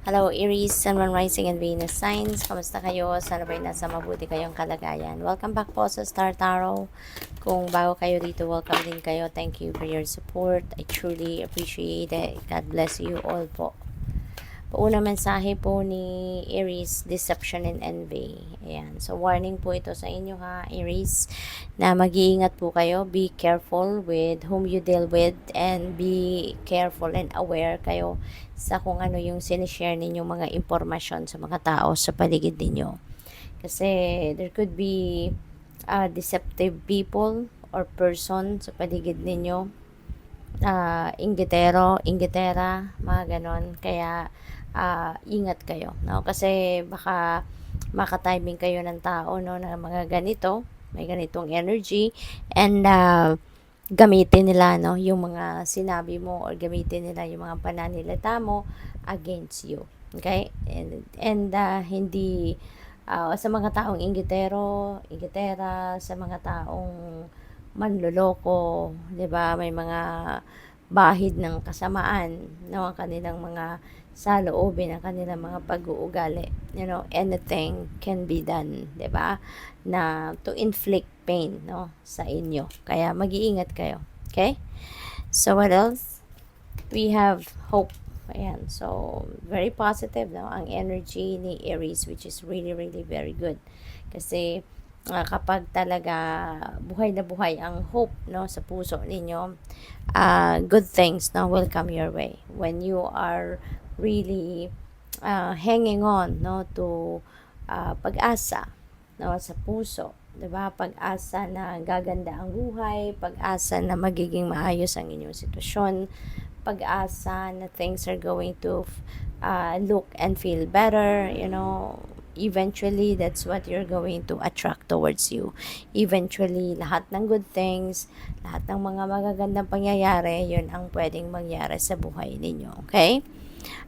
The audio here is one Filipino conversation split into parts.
Hello Aries, Sun, Moon, Rising and Venus signs. Kamusta kayo? Sana ba'y nasa mabuti kayong kalagayan? Welcome back po sa Star Tarot. Kung bago kayo dito, welcome din kayo. Thank you for your support. I truly appreciate it. God bless you all po. Paunang mensahe po ni Aries, Deception and Envy. Ayan. So, warning po ito sa inyo ha, Aries, na mag-iingat po kayo. Be careful with whom you deal with and be careful and aware kayo sa kung ano yung sinishare ninyong mga impormasyon sa mga tao sa paligid ninyo. Kasi there could be deceptive people or person sa paligid ninyo, inggitero, inggitera, mga ganon. Kaya ingat kayo, no? Kasi baka makatiming kayo ng tao, no, na mga ganito, may ganitong energy, and gamitin nila, no, yung mga sinabi mo, or gamitin nila yung mga pananalita mo against you. Okay? And hindi sa mga taong inggitero, inggitera, sa mga taong manloloko, 'di ba? May mga bahid ng kasamaan, no, ang kanilang mga saloobin, ang kanilang mga pag-uugali. You know, anything can be done, 'di ba? Na to inflict pain, no, sa inyo. Kaya mag-iingat kayo. Okay? So what else? We have hope. Ayan. So very positive, no, ang energy ni Aries, which is really really very good. Kasi kapag talaga buhay na buhay ang hope, no, sa puso ninyo, good things, no, will come your way when you are really hanging on, no, to pag-asa, no, sa puso, 'di ba? Pag-asa na gaganda ang buhay, pag-asa na magiging maayos ang inyong sitwasyon, pag-asa na things are going to look and feel better, you know. Eventually, that's what you're going to attract towards you. Eventually, lahat ng good things, lahat ng mga magagandang pangyayari, yun ang pwedeng mangyari sa buhay ninyo. Okay?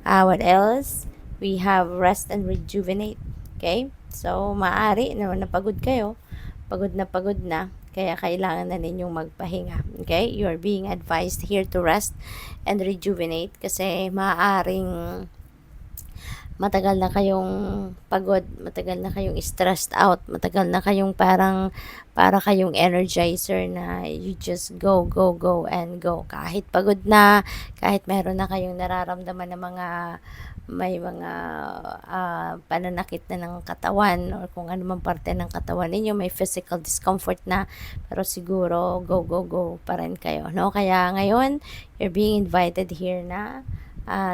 What else? We have rest and rejuvenate. Okay? So, maaari na napagod kayo. Pagod na. Kaya kailangan na ninyong magpahinga. Okay? You're being advised here to rest and rejuvenate kasi maaaring matagal na kayong pagod, matagal na kayong stressed out, matagal na kayong para kayong energizer na you just go and go. Kahit pagod na, kahit meron na kayong nararamdaman na may mga pananakit na ng katawan or kung ano man parte ng katawan ninyo, may physical discomfort na, pero siguro go pa rin kayo, no? Kaya ngayon, you're being invited here na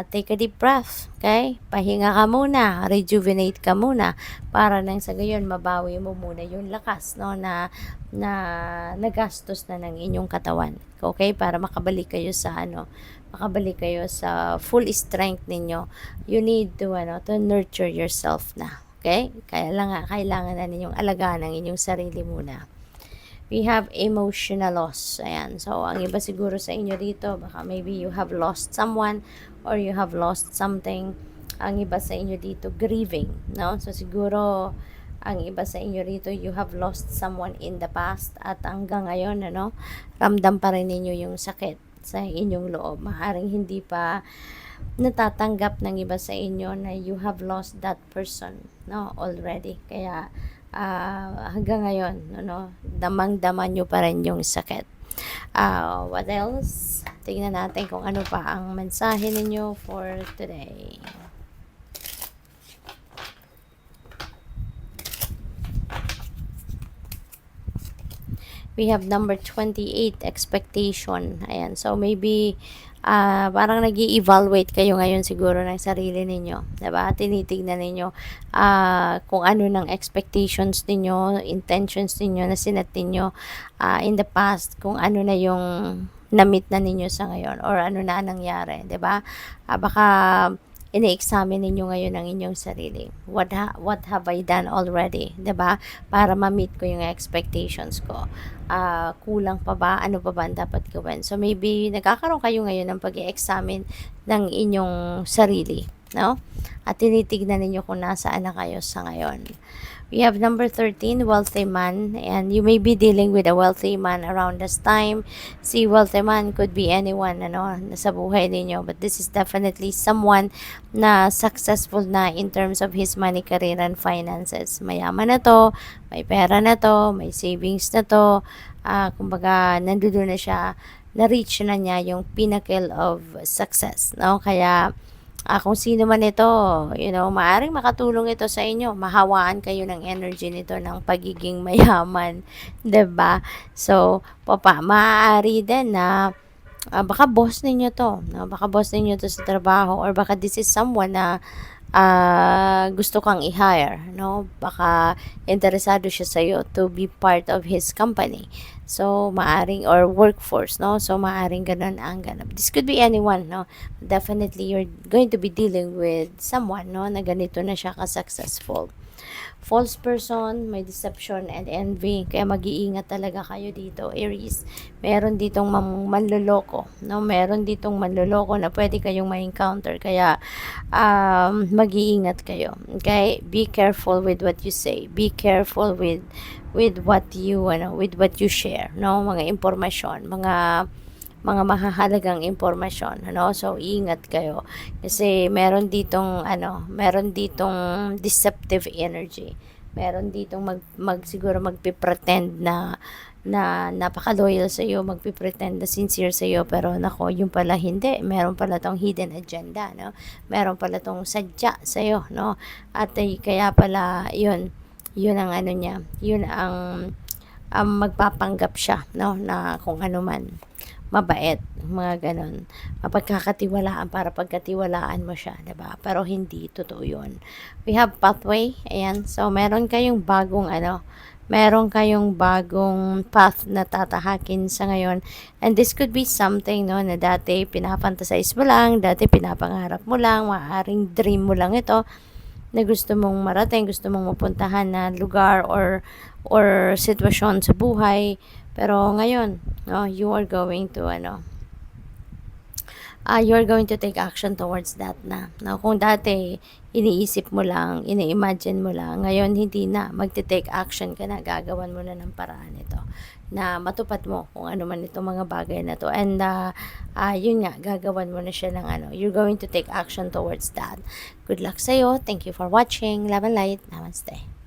take a deep breath, okay? Pahinga ka muna, rejuvenate ka muna, para nang sa gayon mabawi mo muna yung lakas, no, na nagastos na ng inyong katawan. Okay? Para makabalik kayo sa full strength ninyo. You need to nurture yourself na. Okay? Kailangan na ninyong alagaan ang inyong sarili muna. We have emotional loss. Ayan. So, ang iba siguro sa inyo dito, baka maybe you have lost someone or you have lost something. Ang iba sa inyo dito, grieving. No? So, siguro, ang iba sa inyo dito, you have lost someone in the past at hanggang ngayon, ramdam pa rin ninyo yung sakit sa inyong loob. Maaaring hindi pa natatanggap ng iba sa inyo na you have lost that person, no, already. Kaya hanggang ngayon, damang-dama nyo pa rin yung sakit. What else? Tingnan natin kung ano pa ang mensahe ninyo for today. We have number 28, expectation. Ayan. So, maybe, parang nag-i-evaluate kayo ngayon siguro ng sarili ninyo. Diba? Tinitignan ninyo kung ano ng expectations ninyo, intentions ninyo na sinet ninyo in the past, kung ano na yung na-meet na ninyo sa ngayon, or ano na nangyari. Diba? Baka ini-examine ninyo ngayon ang inyong sarili. What have I done already? 'Di ba? Para ma-meet ko yung expectations ko. Kulang pa ba? Ano pa ba ang dapat gawin? So maybe nagkakaroon kayo ngayon ng pag-i-examine ng inyong sarili. no? At tinitignan ninyo kung nasaan na kayo sa ngayon. We have number 13, wealthy man, and you may be dealing with a wealthy man around this time. Si wealthy man could be anyone, sa buhay ninyo, but this is definitely someone na successful na in terms of his money, career, and finances. Mayaman na to, may pera na to, may savings na to, kumbaga, nandoon na siya, na-reach na niya yung pinnacle of success, no? Kaya, kung sino man ito, maaring makatulong ito sa inyo. Mahawaan kayo ng energy nito ng pagiging mayaman, 'di ba? So, maaari din na baka boss ninyo to, no? Baka boss ninyo to sa trabaho, or baka this is someone na gusto kang i-hire, no? Baka interesado siya sa iyo to be part of his company. So, maaring, or workforce, no? So, maaring ganun ang ganap. This could be anyone, no? Definitely, you're going to be dealing with someone, no? Na ganito na siya ka-successful. False person, may deception and envy. Kaya mag-iingat talaga kayo dito, Aries. Meron ditong manloloko, no? Meron ditong manloloko na pwede kayong ma-encounter. Kaya mag-iingat kayo. Okay? Be careful with what you say. Be careful with what you share, no? Mga impormasyon, mga mahahalagang impormasyon, so ingat kayo kasi meron ditong deceptive energy, meron ditong siguro magpi-pretend na napaka-loyal sa iyo, magpi-pretend na sincere sa iyo, pero nako, yung pala hindi, meron pala tong hidden agenda, no? Meron pala tong sadya sa iyo, no? At kaya pala yun ang niya, yun ang magpapanggap siya, no, na kung ano man, mabait, mga ganon. Mapagkakatiwalaan para pagkatiwalaan mo siya, 'di ba? Pero hindi totoo 'yun. We have pathway, ayan. So meron kayong bagong path na tatahakin sa ngayon. And this could be something, no, na dati pinafantasize mo lang, dati pinapangarap mo lang, maaaring dream mo lang ito, na gusto mong marating, gusto mong mapuntahan na lugar or sitwasyon sa buhay. Pero ngayon, no, you are going to take action towards that na. No, kung dati iniisip mo lang, ini-imagine mo lang, ngayon hindi na, magte-take action ka na, gagawan mo na ng paraan ito na matupad mo kung ano man itong mga bagay na to. And yun nga, gagawan mo na siya ng you're going to take action towards that. Good luck sa'yo. Thank you for watching. Love and light. Namaste.